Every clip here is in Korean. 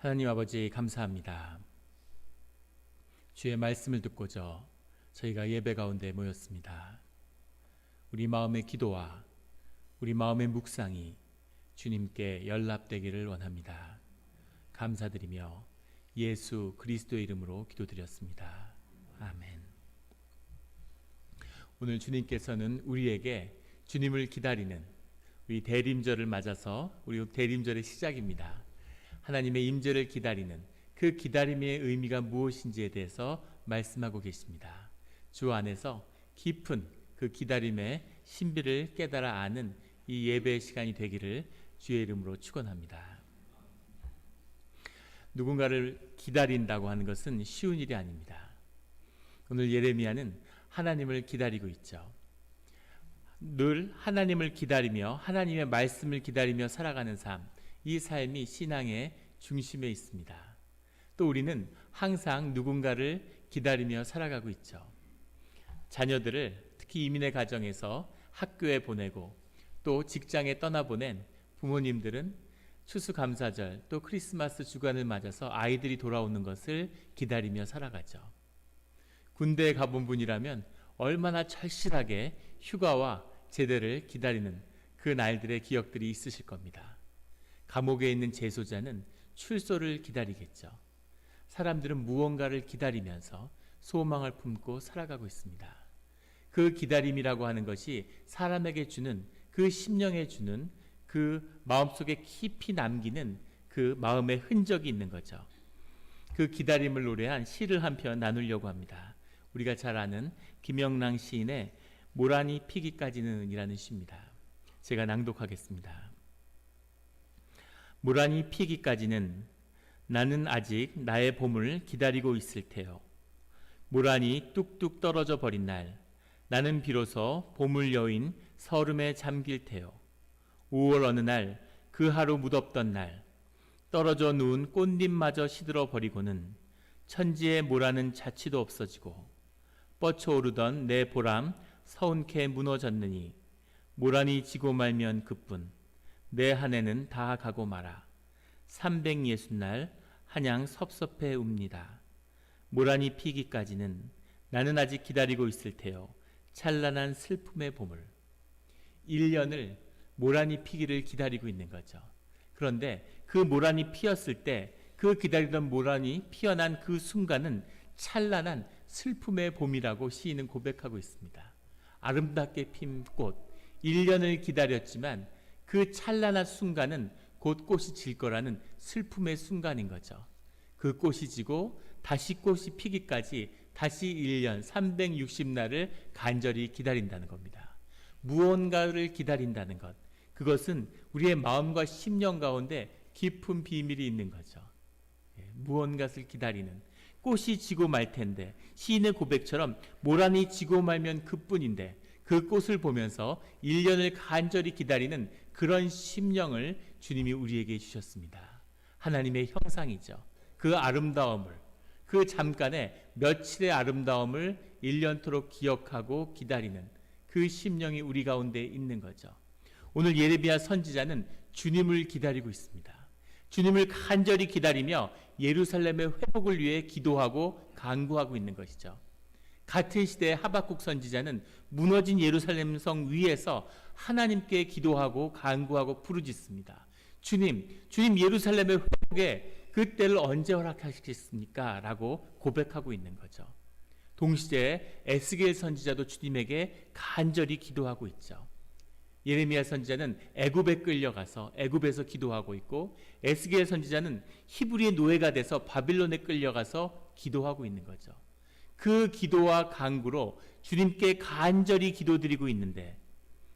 하나님 아버지 감사합니다. 주의 말씀을 듣고자 저희가 예배 가운데 모였습니다. 우리 마음의 기도와 우리 마음의 묵상이 주님께 연락되기를 원합니다. 감사드리며 예수 그리스도의 이름으로 기도드렸습니다. 아멘. 오늘 주님께서는 우리에게 주님을 기다리는 우리 대림절을 맞아서 우리 대림절의 시작입니다. 하나님의 임재를 기다리는 그 기다림의 의미가 무엇인지에 대해서 말씀하고 계십니다. 주 안에서 깊은 그 기다림의 신비를 깨달아 아는 이 예배의 시간이 되기를 주의 이름으로 축원합니다. 누군가를 기다린다고 하는 것은 쉬운 일이 아닙니다. 오늘 예레미야는 하나님을 기다리고 있죠. 늘 하나님을 기다리며 하나님의 말씀을 기다리며 살아가는 삶, 이 삶이 신앙의 중심에 있습니다. 또 우리는 항상 누군가를 기다리며 살아가고 있죠. 자녀들을 특히 이민의 가정에서 학교에 보내고 또 직장에 떠나보낸 부모님들은 추수감사절 또 크리스마스 주간을 맞아서 아이들이 돌아오는 것을 기다리며 살아가죠. 군대에 가본 분이라면 얼마나 절실하게 휴가와 제대를 기다리는 그 날들의 기억들이 있으실 겁니다. 감옥에 있는 재소자는 출소를 기다리겠죠. 사람들은 무언가를 기다리면서 소망을 품고 살아가고 있습니다. 그 기다림이라고 하는 것이 사람에게 주는 그 심령에 주는 그 마음속에 깊이 남기는 그 마음의 흔적이 있는 거죠. 그 기다림을 노래한 시를 한 편 나누려고 합니다. 우리가 잘 아는 김영랑 시인의 모란이 피기까지는 이라는 시입니다. 제가 낭독하겠습니다. 모란이 피기까지는 나는 아직 나의 봄을 기다리고 있을 테요. 모란이 뚝뚝 떨어져 버린 날 나는 비로소 봄을 여인 서름에 잠길 테요. 5월 어느 날 그 하루 무덥던 날 떨어져 누운 꽃잎마저 시들어 버리고는 천지의 모란은 자취도 없어지고 뻗쳐오르던 내 보람 서운케 무너졌느니 모란이 지고 말면 그뿐 내 한 해는 다 가고 말아 360날 한양 섭섭해 웁니다. 모란이 피기까지는 나는 아직 기다리고 있을 테요. 찬란한 슬픔의 봄을. 1년을 모란이 피기를 기다리고 있는 거죠. 그런데 그 모란이 피었을 때 그 기다리던 모란이 피어난 그 순간은 찬란한 슬픔의 봄이라고 시인은 고백하고 있습니다. 아름답게 핀 꽃, 1년을 기다렸지만 그 찬란한 순간은 곧 꽃이 질 거라는 슬픔의 순간인 거죠. 그 꽃이 지고 다시 꽃이 피기까지 다시 1년 360날을 간절히 기다린다는 겁니다. 무언가를 기다린다는 것, 그것은 우리의 마음과 심령 가운데 깊은 비밀이 있는 거죠. 무언가를 기다리는, 꽃이 지고 말 텐데 시인의 고백처럼 모란이 지고 말면 그뿐인데 그 꽃을 보면서 1년을 간절히 기다리는 그런 심령을 주님이 우리에게 주셨습니다. 하나님의 형상이죠. 그 아름다움을, 그 잠깐의 며칠의 아름다움을 1년토록 기억하고 기다리는 그 심령이 우리 가운데 있는 거죠. 오늘 예레미야 선지자는 주님을 기다리고 있습니다. 주님을 간절히 기다리며 예루살렘의 회복을 위해 기도하고 간구하고 있는 것이죠. 같은 시대의 하박국 선지자는 무너진 예루살렘 성 위에서 하나님께 기도하고 간구하고 부르짖습니다. 주님 예루살렘의 회복에 그 때를 언제 허락하시겠습니까? 라고 고백하고 있는 거죠. 동시대에 에스겔 선지자도 주님에게 간절히 기도하고 있죠. 예레미야 선지자는 애굽에 끌려가서 애굽에서 기도하고 있고 에스겔 선지자는 히브리의 노예가 돼서 바빌론에 끌려가서 기도하고 있는 거죠. 그 기도와 간구로 주님께 간절히 기도드리고 있는데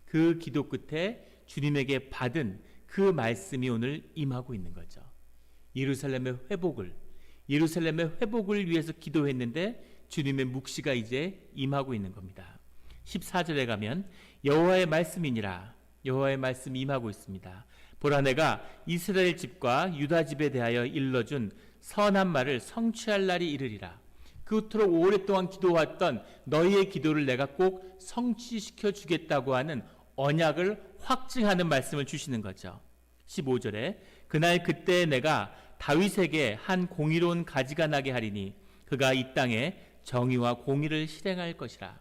그 기도 끝에 주님에게 받은 그 말씀이 오늘 임하고 있는 거죠. 예루살렘의 회복을 위해서 기도했는데 주님의 묵시가 이제 임하고 있는 겁니다. 14절에 가면 여호와의 말씀이니라. 여호와의 말씀이 임하고 있습니다. 보라 내가 이스라엘 집과 유다 집에 대하여 일러준 선한 말을 성취할 날이 이르리라. 그토록 오랫동안 기도했던 너희의 기도를 내가 꼭 성취시켜 주겠다고 하는 언약을 확증하는 말씀을 주시는 거죠. 15절에 그날 그때 내가 다윗에게 한 공의로운 가지가 나게 하리니 그가 이 땅에 정의와 공의를 실행할 것이라.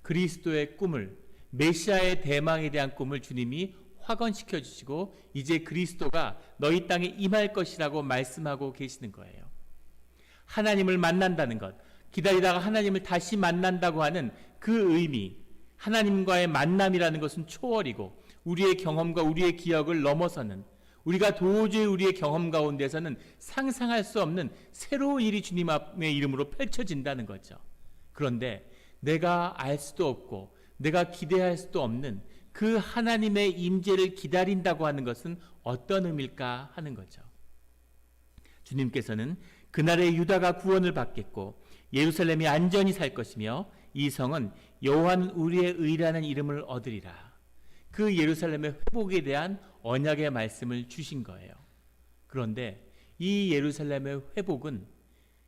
그리스도의 꿈을, 메시아의 대망에 대한 꿈을 주님이 확언시켜 주시고 이제 그리스도가 너희 땅에 임할 것이라고 말씀하고 계시는 거예요. 하나님을 만난다는 것, 기다리다가 하나님을 다시 만난다고 하는 그 의미, 하나님과의 만남이라는 것은 초월이고 우리의 경험과 우리의 기억을 넘어서는, 우리가 도저히 우리의 경험 가운데서는 상상할 수 없는 새로운 일이 주님의 이름으로 펼쳐진다는 거죠. 그런데 내가 알 수도 없고 내가 기대할 수도 없는 그 하나님의 임재를 기다린다고 하는 것은 어떤 의미일까 하는 거죠. 주님께서는 그날에 유다가 구원을 받겠고 예루살렘이 안전히 살 것이며 이 성은 여호와는 우리의 의라는 이름을 얻으리라. 그 예루살렘의 회복에 대한 언약의 말씀을 주신 거예요. 그런데 이 예루살렘의 회복은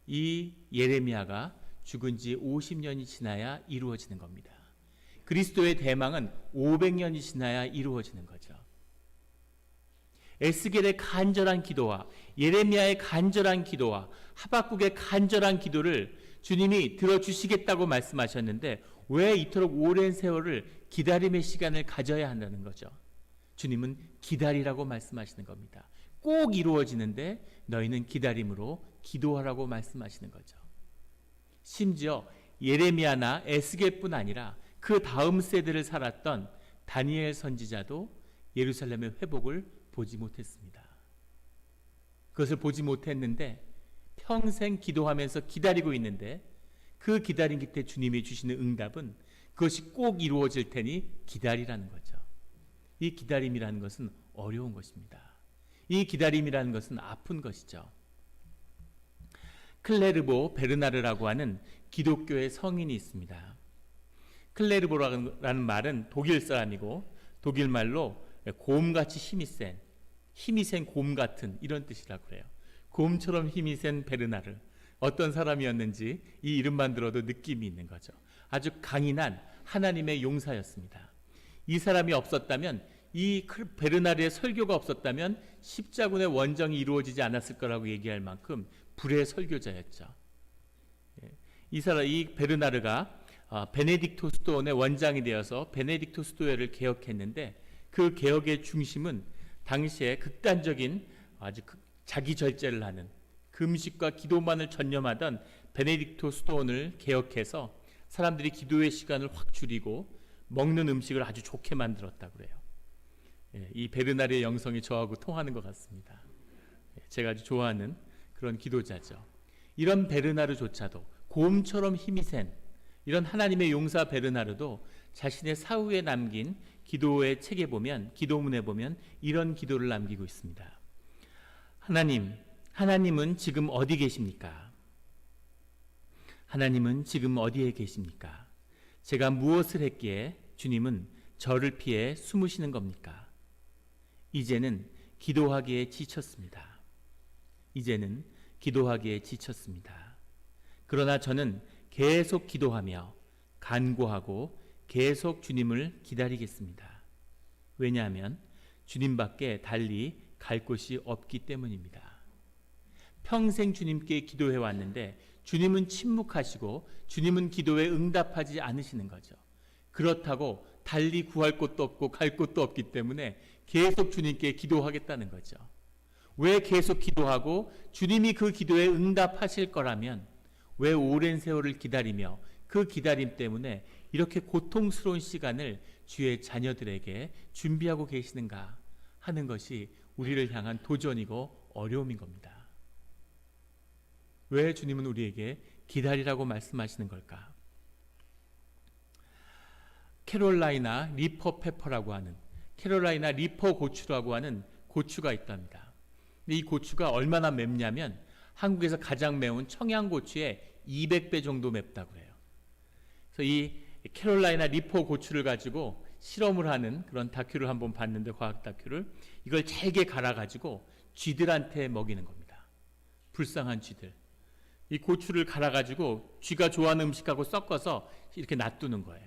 이 예레미야가 죽은 지 50년이 지나야 이루어지는 겁니다. 그리스도의 대망은 500년이 지나야 이루어지는 거죠. 에스겔의 간절한 기도와 예레미야의 간절한 기도와 하박국의 간절한 기도를 주님이 들어주시겠다고 말씀하셨는데 왜 이토록 오랜 세월을 기다림의 시간을 가져야 한다는 거죠. 주님은 기다리라고 말씀하시는 겁니다. 꼭 이루어지는데 너희는 기다림으로 기도하라고 말씀하시는 거죠. 심지어 예레미야나 에스겔뿐 아니라 그 다음 세대를 살았던 다니엘 선지자도 예루살렘의 회복을 보지 못했습니다. 그것을 보지 못했는데 평생 기도하면서 기다리고 있는데 그 기다림 끝에 주님이 주시는 응답은 그것이 꼭 이루어질 테니 기다리라는 거죠. 이 기다림이라는 것은 어려운 것입니다. 이 기다림이라는 것은 아픈 것이죠. 클레르보 베르나르라고 하는 기독교의 성인이 있습니다. 클레르보라는 말은 독일 사람이고 독일 말로 곰같이 힘이 센 곰 같은 이런 뜻이라고 그래요. 곰처럼 힘이 센 베르나르. 어떤 사람이었는지 이 이름만 들어도 느낌이 있는 거죠. 아주 강인한 하나님의 용사였습니다. 이 사람이 없었다면, 이 베르나르의 설교가 없었다면 십자군의 원정이 이루어지지 않았을 거라고 얘기할 만큼 불의 설교자였죠. 이 베르나르가 베네딕토 수도원의 원장이 되어서 베네딕토 수도회를 개혁했는데 그 개혁의 중심은 당시에 극단적인 아주 자기 절제를 하는 금식과 기도만을 전념하던 베네딕토 수도원을 개혁해서 사람들이 기도의 시간을 확 줄이고 먹는 음식을 아주 좋게 만들었다고 그래요. 이 베르나르의 영성이 저하고 통하는 것 같습니다. 제가 아주 좋아하는 그런 기도자죠. 이런 베르나르조차도 곰처럼 힘이 센 이런 하나님의 용사 베르나르도 자신의 사후에 남긴 기도의 책에 보면, 기도문에 보면 이런 기도를 남기고 있습니다. 하나님은 지금 어디 계십니까? 하나님은 지금 어디에 계십니까? 제가 무엇을 했기에 주님은 저를 피해 숨으시는 겁니까? 이제는 기도하기에 지쳤습니다. 그러나 저는 계속 기도하며 간구하고 계속 주님을 기다리겠습니다. 왜냐하면 주님밖에 달리 갈 곳이 없기 때문입니다. 평생 주님께 기도해 왔는데 주님은 침묵하시고 주님은 기도에 응답하지 않으시는 거죠. 그렇다고 달리 구할 곳도 없고 갈 곳도 없기 때문에 계속 주님께 기도하겠다는 거죠. 왜 계속 기도하고 주님이 그 기도에 응답하실 거라면 왜 오랜 세월을 기다리며 그 기다림 때문에 이렇게 고통스러운 시간을 주의 자녀들에게 준비하고 계시는가 하는 것이 우리를 향한 도전이고 어려움인 겁니다. 왜 주님은 우리에게 기다리라고 말씀하시는 걸까? 캐롤라이나 리퍼 페퍼라고 하는, 캐롤라이나 리퍼 고추라고 하는 고추가 있답니다. 근데 이 고추가 얼마나 맵냐면 한국에서 가장 매운 청양고추의 200배 정도 맵다고 해요. 그래서 이 캐롤라이나 리퍼 고추를 가지고 실험을 하는 그런 다큐를 한번 봤는데, 과학 다큐를, 이걸 잘게 갈아가지고 쥐들한테 먹이는 겁니다. 불쌍한 쥐들. 이 고추를 갈아가지고 쥐가 좋아하는 음식하고 섞어서 이렇게 놔두는 거예요.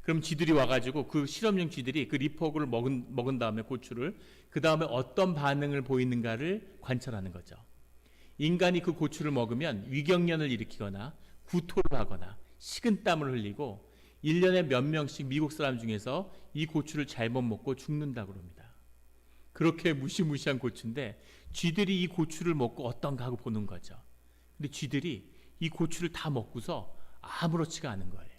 그럼 쥐들이 와가지고 그 실험용 쥐들이 그 리포그를 먹은 다음에 고추를 그 다음에 어떤 반응을 보이는가를 관찰하는 거죠. 인간이 그 고추를 먹으면 위경련을 일으키거나 구토를 하거나 식은땀을 흘리고 1년에 몇 명씩 미국 사람 중에서 이 고추를 잘못 먹고 죽는다고 합니다. 그렇게 무시무시한 고추인데 쥐들이 이 고추를 먹고 어떤가 하고 보는 거죠. 근데 쥐들이 이 고추를 다 먹고서 아무렇지가 않은 거예요.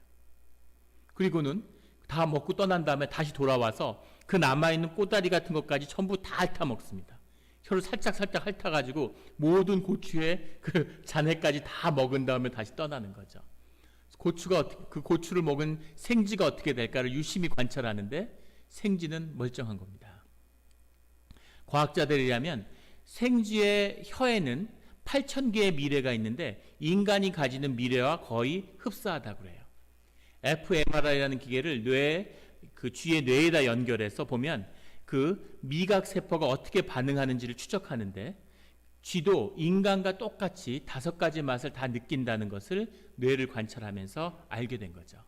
그리고는 다 먹고 떠난 다음에 다시 돌아와서 그 남아있는 꼬다리 같은 것까지 전부 다 핥아먹습니다. 혀를 살짝 핥아가지고 모든 고추의 그 잔해까지 다 먹은 다음에 다시 떠나는 거죠. 그 고추를 먹은 생쥐가 어떻게 될까를 유심히 관찰하는데 생쥐는 멀쩡한 겁니다. 과학자들이라면 생쥐의 혀에는 8,000개의 미뢰가 있는데 인간이 가지는 미뢰와 거의 흡사하다고 그래요. fMRI라는 기계를 그 쥐의 뇌에다 연결해서 보면 그 미각 세포가 어떻게 반응하는지를 추적하는데 쥐도 인간과 똑같이 5가지 맛을 다 느낀다는 것을 뇌를 관찰하면서 알게 된 거죠.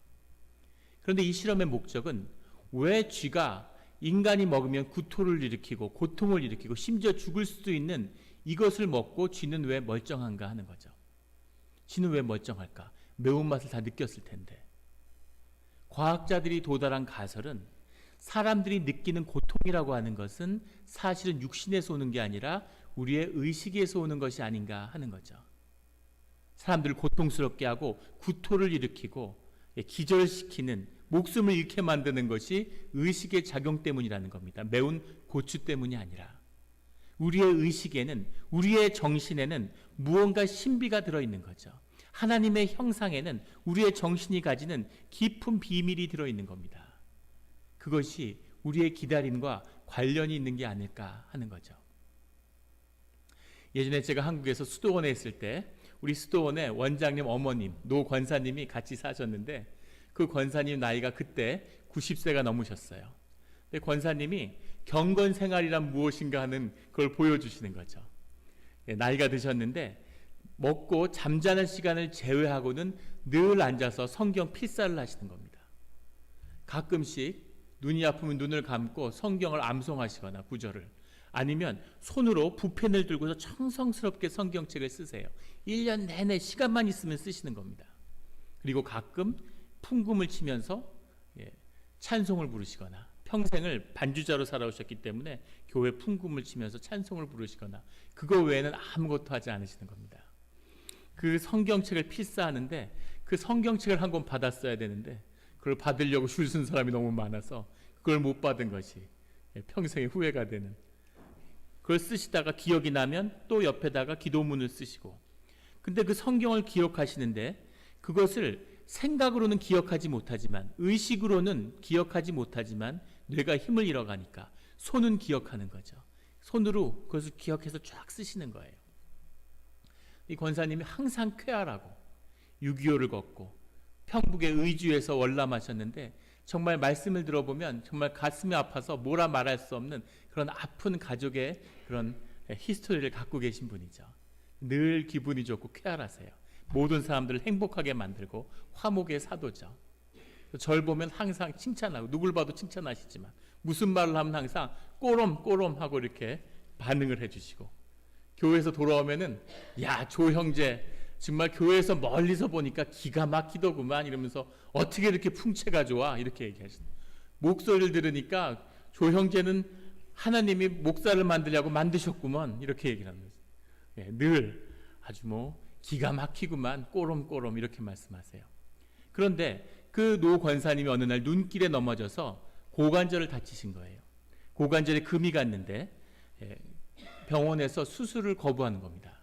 그런데 이 실험의 목적은 왜 쥐가 인간이 먹으면 구토를 일으키고 고통을 일으키고 심지어 죽을 수도 있는 이것을 먹고 쥐는 왜 멀쩡한가 하는 거죠. 쥐는 왜 멀쩡할까? 매운맛을 다 느꼈을 텐데. 과학자들이 도달한 가설은 사람들이 느끼는 고통이라고 하는 것은 사실은 육신에서 오는 게 아니라 우리의 의식에서 오는 것이 아닌가 하는 거죠. 사람들을 고통스럽게 하고 구토를 일으키고 기절시키는 목숨을 잃게 만드는 것이 의식의 작용 때문이라는 겁니다. 매운 고추 때문이 아니라 우리의 의식에는 우리의 정신에는 무언가 신비가 들어있는 거죠. 하나님의 형상에는 우리의 정신이 가지는 깊은 비밀이 들어있는 겁니다. 그것이 우리의 기다림과 관련이 있는 게 아닐까 하는 거죠. 예전에 제가 한국에서 수도원에 있을 때 우리 수도원에 원장님 어머님 노 권사님이 같이 사셨는데 그 권사님 나이가 그때 90세가 넘으셨어요. 근데 권사님이 경건 생활이란 무엇인가 하는 걸 보여주시는 거죠. 나이가 드셨는데 먹고 잠자는 시간을 제외하고는 늘 앉아서 성경 필사를 하시는 겁니다. 가끔씩 눈이 아프면 눈을 감고 성경을 암송하시거나 구절을 아니면 손으로 붓펜을 들고서 청성스럽게 성경책을 쓰세요. 1년 내내 시간만 있으면 쓰시는 겁니다. 그리고 가끔 풍금을 치면서 찬송을 부르시거나 평생을 반주자로 살아오셨기 때문에 교회 풍금을 치면서 찬송을 부르시거나 그거 외에는 아무것도 하지 않으시는 겁니다. 그 성경책을 필사하는데 그 성경책을 한 권 받았어야 되는데 그걸 받으려고 줄 쓴 사람이 너무 많아서 그걸 못 받은 것이 평생의 후회가 되는, 그걸 쓰시다가 기억이 나면 또 옆에다가 기도문을 쓰시고, 근데 그 성경을 기억하시는데 그것을 생각으로는 기억하지 못하지만 의식으로는 기억하지 못하지만 뇌가 힘을 잃어가니까 손은 기억하는 거죠. 손으로 그것을 기억해서 쫙 쓰시는 거예요. 이 권사님이 항상 쾌활하고 6.25를 걷고 평북의 의주에서 월남하셨는데 정말 말씀을 들어보면 정말 가슴이 아파서 뭐라 말할 수 없는 그런 아픈 가족의 그런 히스토리를 갖고 계신 분이죠. 늘 기분이 좋고 쾌활하세요. 모든 사람들을 행복하게 만들고 화목의 사도죠. 절 보면 항상 칭찬하고 누굴 봐도 칭찬하시지만 무슨 말을 하면 항상 꼬롬꼬롬 하고 이렇게 반응을 해주시고, 교회에서 돌아오면은 야, 조 형제 정말 교회에서 멀리서 보니까 기가 막히더구만 이러면서 어떻게 이렇게 풍채가 좋아 이렇게 얘기하시는, 목소리를 들으니까 조 형제는 하나님이 목사를 만들려고 만드셨구먼 이렇게 얘기를 합니다. 늘 아주 뭐 기가 막히구만 꼬롬꼬롬 이렇게 말씀하세요. 그런데 그 노 권사님이 어느 날 눈길에 넘어져서 고관절을 다치신 거예요. 고관절에 금이 갔는데 병원에서 수술을 거부하는 겁니다.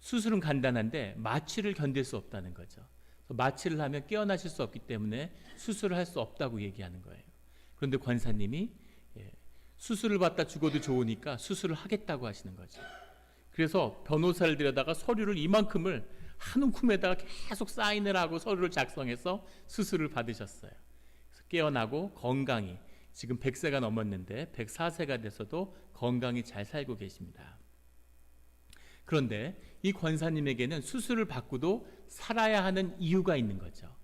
수술은 간단한데 마취를 견딜 수 없다는 거죠. 마취를 하면 깨어나실 수 없기 때문에 수술을 할 수 없다고 얘기하는 거예요. 그런데 권사님이 수술을 받다 죽어도 좋으니까 수술을 하겠다고 하시는 거죠. 그래서 변호사를 들여다가 서류를 이만큼을 한 움큼에다가 계속 사인을 하고 서류를 작성해서 수술을 받으셨어요. 그래서 깨어나고 건강히 지금 100세가 넘었는데 104세가 돼서도 건강히 잘 살고 계십니다. 그런데 이 권사님에게는 수술을 받고도 살아야 하는 이유가 있는 거죠.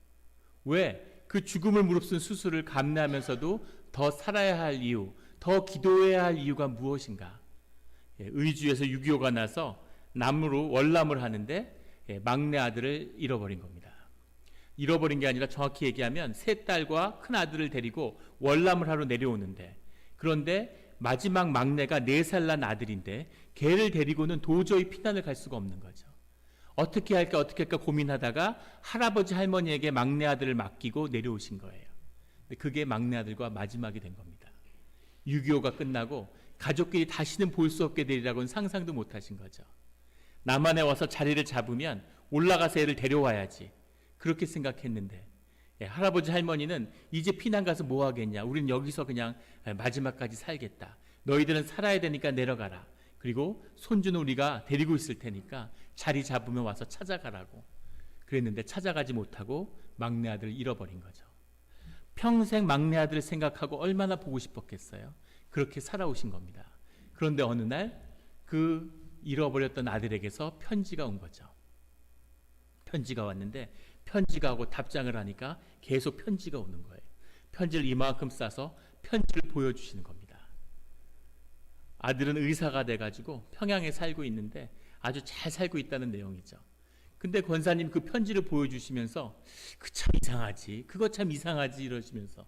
왜? 그 죽음을 무릅쓴 수술을 감내하면서도 더 살아야 할 이유, 더 기도해야 할 이유가 무엇인가? 의주에서 6.25가 나서 남으로 월남을 하는데 막내 아들을 잃어버린 겁니다. 잃어버린 게 아니라 정확히 얘기하면 세 딸과 큰 아들을 데리고 월남을 하러 내려오는데, 그런데 마지막 막내가 4살 난 아들인데 걔를 데리고는 도저히 피난을 갈 수가 없는 거죠. 어떻게 할까 고민하다가 할아버지 할머니에게 막내 아들을 맡기고 내려오신 거예요. 근데 그게 막내 아들과 마지막이 된 겁니다. 6.25가 끝나고 가족끼리 다시는 볼 수 없게 되리라고는 상상도 못 하신 거죠. 남한에 와서 자리를 잡으면 올라가서 애를 데려와야지, 그렇게 생각했는데 할아버지 할머니는 이제 피난 가서 뭐 하겠냐, 우린 여기서 그냥 마지막까지 살겠다, 너희들은 살아야 되니까 내려가라, 그리고 손주는 우리가 데리고 있을 테니까 자리 잡으면 와서 찾아가라고 그랬는데 찾아가지 못하고 막내 아들을 잃어버린 거죠. 평생 막내 아들을 생각하고 얼마나 보고 싶었겠어요. 그렇게 살아오신 겁니다. 그런데 어느 날 그 잃어버렸던 아들에게서 편지가 온 거죠. 편지가 왔는데 편지가 오고 답장을 하니까 계속 편지가 오는 거예요. 편지를 이만큼 싸서 편지를 보여주시는 겁니다. 아들은 의사가 돼가지고 평양에 살고 있는데 아주 잘 살고 있다는 내용이죠. 근데 권사님 그 편지를 보여주시면서 그 참 이상하지, 그거 참 이상하지 이러시면서,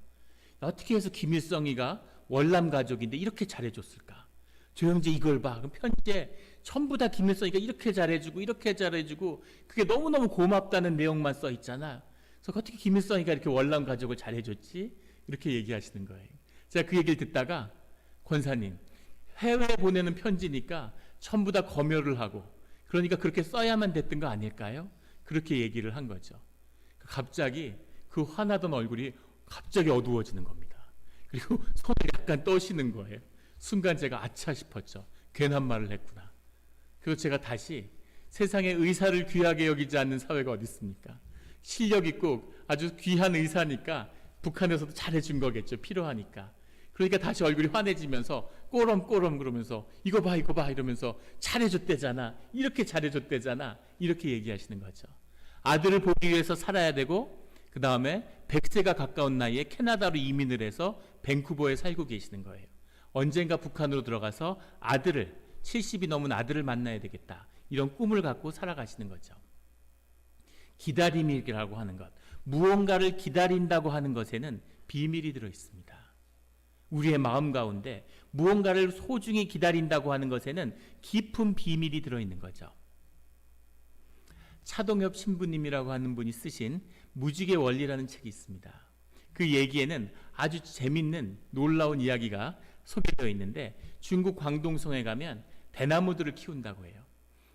어떻게 해서 김일성이가 월남 가족인데 이렇게 잘해줬을까? 저 형제 이걸 봐. 그럼 편지에 전부 다 김일성이가 이렇게 잘해주고 그게 너무너무 고맙다는 내용만 써 있잖아. 그래서 어떻게 김일성이가 이렇게 월남 가족을 잘해줬지? 이렇게 얘기하시는 거예요. 제가 그 얘기를 듣다가, 권사님, 해외에 보내는 편지니까 전부 다 검열을 하고 그러니까 그렇게 써야만 됐던 거 아닐까요? 그렇게 얘기를 한 거죠. 갑자기 그 화나던 얼굴이 갑자기 어두워지는 겁니다. 그리고 손을 약간 떠시는 거예요. 순간 제가 아차 싶었죠. 괜한 말을 했구나. 그래서 제가 다시, 세상에 의사를 귀하게 여기지 않는 사회가 어디 있습니까? 실력 있고 아주 귀한 의사니까 북한에서도 잘해준 거겠죠. 필요하니까. 그러니까 다시 얼굴이 환해지면서 꼬럼꼬럼 그러면서 이거 봐 이러면서 잘해줬대잖아, 이렇게 잘해줬대잖아, 이렇게 얘기하시는 거죠. 아들을 보기 위해서 살아야 되고 그 다음에 100세가 가까운 나이에 캐나다로 이민을 해서 밴쿠버에 살고 계시는 거예요. 언젠가 북한으로 들어가서 아들을, 70이 넘은 아들을 만나야 되겠다, 이런 꿈을 갖고 살아가시는 거죠. 기다림이라고 하는 것, 무언가를 기다린다고 하는 것에는 비밀이 들어 있습니다. 우리의 마음 가운데 무언가를 소중히 기다린다고 하는 것에는 깊은 비밀이 들어있는 거죠. 차동엽 신부님이라고 하는 분이 쓰신 무지개 원리라는 책이 있습니다. 그 얘기에는 아주 재밌는 놀라운 이야기가 소개되어 있는데, 중국 광동성에 가면 대나무들을 키운다고 해요.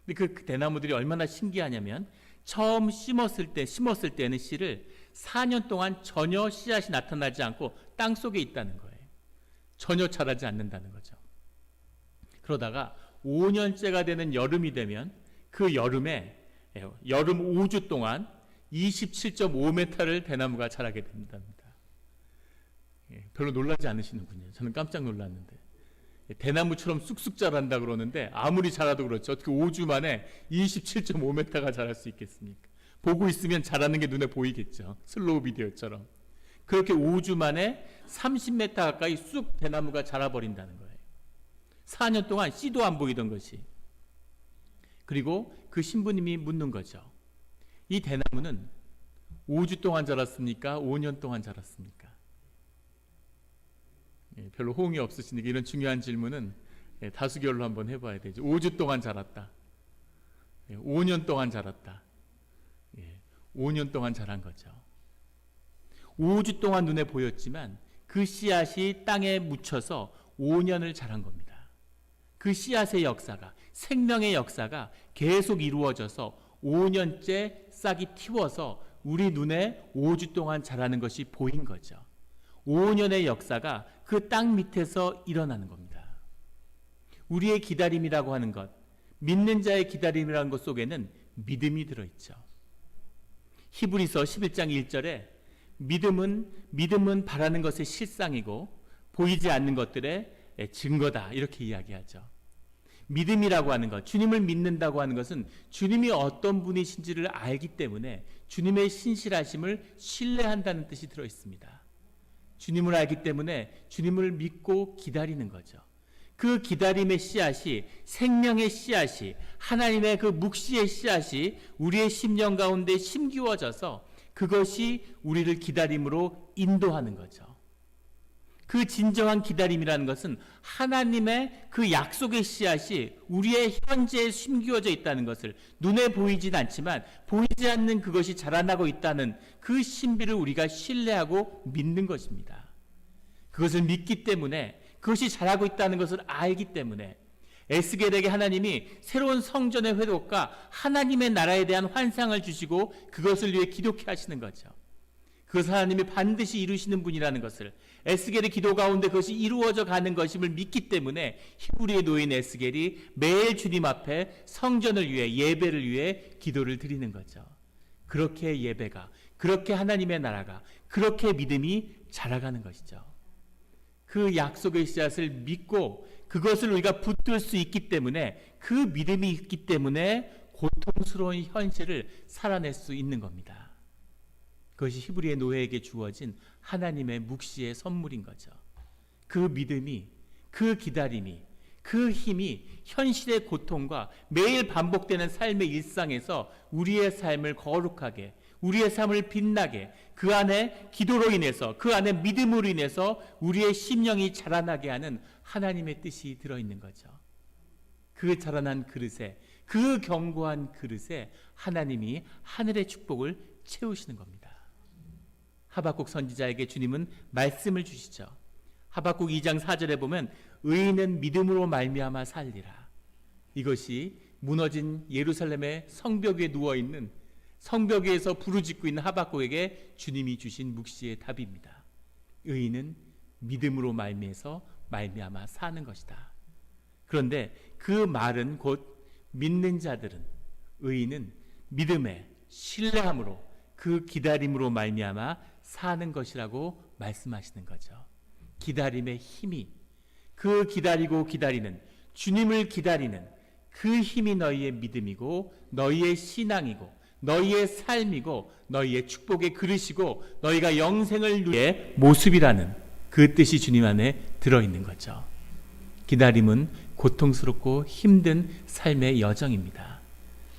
근데 그 대나무들이 얼마나 신기하냐면, 처음 심었을 때는 씨를 4년 동안 전혀 씨앗이 나타나지 않고 땅 속에 있다는 거예요. 전혀 자라지 않는다는 거죠. 그러다가 5년째가 되는 여름이 되면 그 여름에 여름 5주 동안 27.5m를 대나무가 자라게 됩니다. 별로 놀라지 않으시는군요. 저는 깜짝 놀랐는데, 대나무처럼 쑥쑥 자란다 그러는데 아무리 자라도 그렇죠. 어떻게 5주 만에 27.5m가 자랄 수 있겠습니까? 보고 있으면 자라는 게 눈에 보이겠죠. 슬로우 비디오처럼. 그렇게 5주 만에 30m 가까이 쑥 대나무가 자라버린다는 거예요. 4년 동안 씨도 안 보이던 것이. 그리고 그 신부님이 묻는 거죠. 이 대나무는 5주 동안 자랐습니까? 5년 동안 자랐습니까? 별로 호응이 없으시니까 이런 중요한 질문은 다수결로 한번 해봐야 되죠. 5주 동안 자랐다. 5년 동안 자랐다. 5년 동안 자란 거죠. 5주 동안 눈에 보였지만 그 씨앗이 땅에 묻혀서 5년을 자란 겁니다. 그 씨앗의 역사가, 생명의 역사가 계속 이루어져서 5년째 싹이 틔워서 우리 눈에 5주 동안 자라는 것이 보인 거죠. 5년의 역사가 그 땅 밑에서 일어나는 겁니다. 우리의 기다림이라고 하는 것, 믿는 자의 기다림이라는 것 속에는 믿음이 들어있죠. 히브리서 11장 1절에 믿음은 바라는 것의 실상이고 보이지 않는 것들의 증거다, 이렇게 이야기하죠. 믿음이라고 하는 것, 주님을 믿는다고 하는 것은 주님이 어떤 분이신지를 알기 때문에 주님의 신실하심을 신뢰한다는 뜻이 들어있습니다. 주님을 알기 때문에 주님을 믿고 기다리는 거죠. 그 기다림의 씨앗이, 생명의 씨앗이, 하나님의 그 묵시의 씨앗이 우리의 심령 가운데 심기워져서 그것이 우리를 기다림으로 인도하는 거죠. 그 진정한 기다림이라는 것은 하나님의 그 약속의 씨앗이 우리의 현재에 심기워져 있다는 것을, 눈에 보이진 않지만 보이지 않는 그것이 자라나고 있다는 그 신비를 우리가 신뢰하고 믿는 것입니다. 그것을 믿기 때문에, 그것이 자라고 있다는 것을 알기 때문에 에스겔에게 하나님이 새로운 성전의 회복과 하나님의 나라에 대한 환상을 주시고 그것을 위해 기도케 하시는 거죠. 그것을 하나님이 반드시 이루시는 분이라는 것을, 에스겔의 기도 가운데 그것이 이루어져 가는 것임을 믿기 때문에 히브리의 노인 에스겔이 매일 주님 앞에 성전을 위해, 예배를 위해 기도를 드리는 거죠. 그렇게 예배가, 그렇게 하나님의 나라가, 그렇게 믿음이 자라가는 것이죠. 그 약속의 씨앗을 믿고 그것을 우리가 붙들 수 있기 때문에, 그 믿음이 있기 때문에 고통스러운 현실을 살아낼 수 있는 겁니다. 그것이 히브리의 노예에게 주어진 하나님의 묵시의 선물인 거죠. 그 믿음이, 그 기다림이, 그 힘이 현실의 고통과 매일 반복되는 삶의 일상에서 우리의 삶을 거룩하게, 우리의 삶을 빛나게, 그 안에 기도로 인해서, 그 안에 믿음으로 인해서 우리의 심령이 자라나게 하는 하나님의 뜻이 들어있는 거죠. 그 자라난 그릇에, 그 견고한 그릇에 하나님이 하늘의 축복을 채우시는 겁니다. 하박국 선지자에게 주님은 말씀을 주시죠. 하박국 2장 4절에 보면 의인은 믿음으로 말미암아 살리라. 이것이 무너진 예루살렘의 성벽 위에 누워있는, 성벽 위에서 부르짖고 있는 하박국에게 주님이 주신 묵시의 답입니다. 의인은 믿음으로 말미암아 사는 것이다. 그런데 그 말은 곧 믿는 자들은, 의인은 믿음에, 신뢰함으로, 그 기다림으로 말미암아 사는 것이라고 말씀하시는 거죠. 기다림의 힘이, 그 기다리고 기다리는, 주님을 기다리는 그 힘이 너희의 믿음이고 너희의 신앙이고 너희의 삶이고 너희의 축복의 그릇이고 너희가 영생을 누리의 모습이라는 그 뜻이 주님 안에 들어있는 거죠. 기다림은 고통스럽고 힘든 삶의 여정입니다.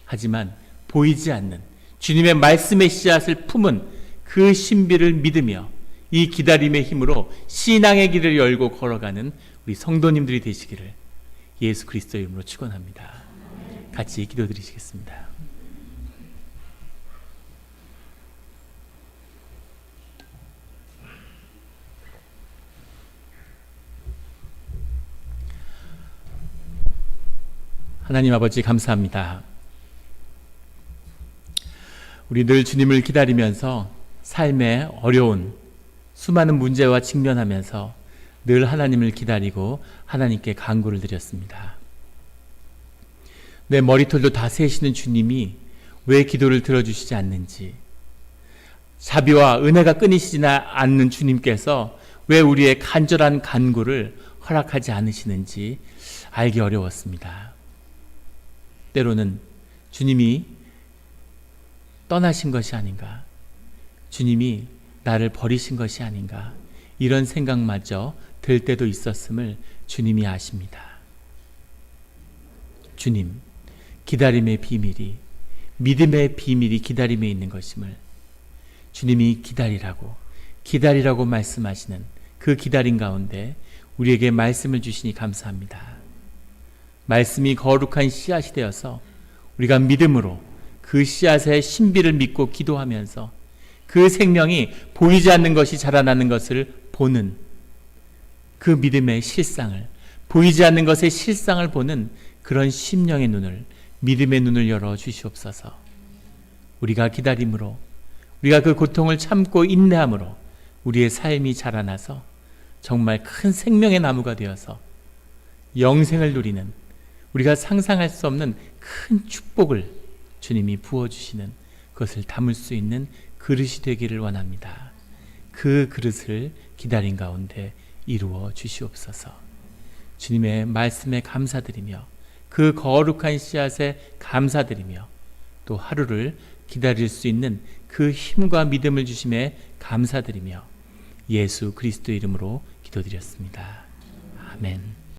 하지만 보이지 않는 주님의 말씀의 씨앗을 품은 그 신비를 믿으며 이 기다림의 힘으로 신앙의 길을 열고 걸어가는 우리 성도님들이 되시기를 예수 그리스도의 이름으로 축원합니다. 같이 기도드리시겠습니다. 하나님 아버지 감사합니다. 우리 늘 주님을 기다리면서 삶의 어려운 수많은 문제와 직면하면서 늘 하나님을 기다리고 하나님께 간구를 드렸습니다. 내 머리털도 다 세시는 주님이 왜 기도를 들어주시지 않는지, 자비와 은혜가 끊이시지 않는 주님께서 왜 우리의 간절한 간구를 허락하지 않으시는지 알기 어려웠습니다. 때로는 주님이 떠나신 것이 아닌가, 주님이 나를 버리신 것이 아닌가, 이런 생각마저 들 때도 있었음을 주님이 아십니다. 주님, 기다림의 비밀이, 믿음의 비밀이 기다림에 있는 것임을, 주님이 기다리라고 말씀하시는 그 기다림 가운데 우리에게 말씀을 주시니 감사합니다. 말씀이 거룩한 씨앗이 되어서 우리가 믿음으로 그 씨앗의 신비를 믿고 기도하면서 그 생명이 보이지 않는 것이 자라나는 것을 보는 그 믿음의 실상을, 보이지 않는 것의 실상을 보는 그런 심령의 눈을, 믿음의 눈을 열어 주시옵소서. 우리가 기다림으로, 우리가 그 고통을 참고 인내함으로 우리의 삶이 자라나서 정말 큰 생명의 나무가 되어서 영생을 누리는, 우리가 상상할 수 없는 큰 축복을 주님이 부어주시는 그것을 담을 수 있는 그릇이 되기를 원합니다. 그 그릇을 기다린 가운데 이루어 주시옵소서. 주님의 말씀에 감사드리며 그 거룩한 씨앗에 감사드리며 또 하루를 기다릴 수 있는 그 힘과 믿음을 주심에 감사드리며 예수 그리스도 이름으로 기도드렸습니다. 아멘.